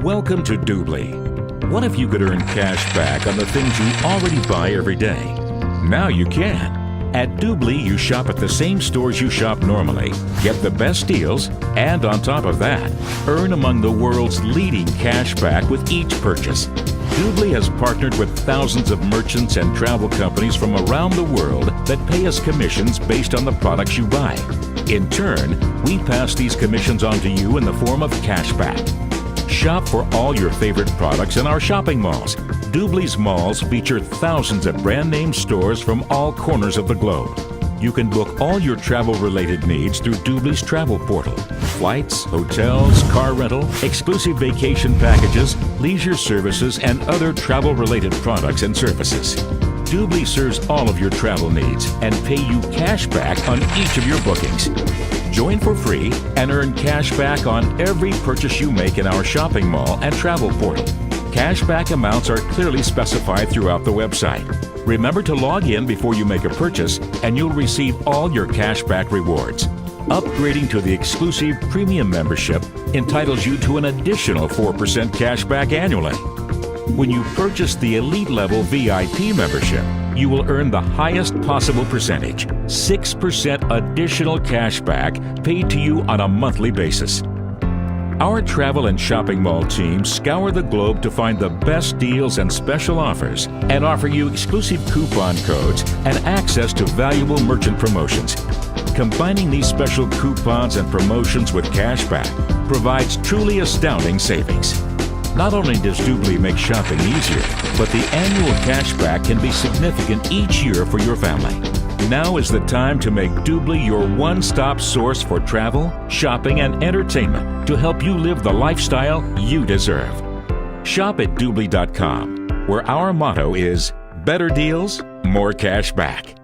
Welcome to Doobly. What if you could earn cash back on the things you already buy every day? Now you can. At Doobly, you shop at the same stores you shop normally, get the best deals, and on top of that, earn among the world's leading cash back with each purchase. Doobly has partnered with thousands of merchants and travel companies from around the world that pay us commissions based on the products you buy. In turn, we pass these commissions on to you in the form of cash back. Shop for all your favorite products in our shopping malls. Doobly's malls feature thousands of brand name stores from all corners of the globe. You can book all your travel-related needs through Doobly's travel portal. Flights, hotels, car rental, exclusive vacation packages, leisure services, and other travel-related products and services. Doobly serves all of your travel needs and pay you cash back on each of your bookings. Join for free and earn cash back on every purchase you make in our shopping mall and travel portal. Cashback amounts are clearly specified throughout the website. Remember to log in before you make a purchase and you'll receive all your cashback rewards. Upgrading to the exclusive premium membership entitles you to an additional 4% cashback annually. When you purchase the elite level VIP membership, you will earn the highest possible percentage, 6% additional cashback paid to you on a monthly basis. Our travel and shopping mall teams scour the globe to find the best deals and special offers and offer you exclusive coupon codes and access to valuable merchant promotions. Combining these special coupons and promotions with cashback provides truly astounding savings. Not only does Doobly make shopping easier, but the annual cashback can be significant each year for your family. Now is the time to make Doobly your one-stop source for travel, shopping, and entertainment to help you live the lifestyle you deserve. Shop at Doobly.com, where our motto is better deals, more cash back.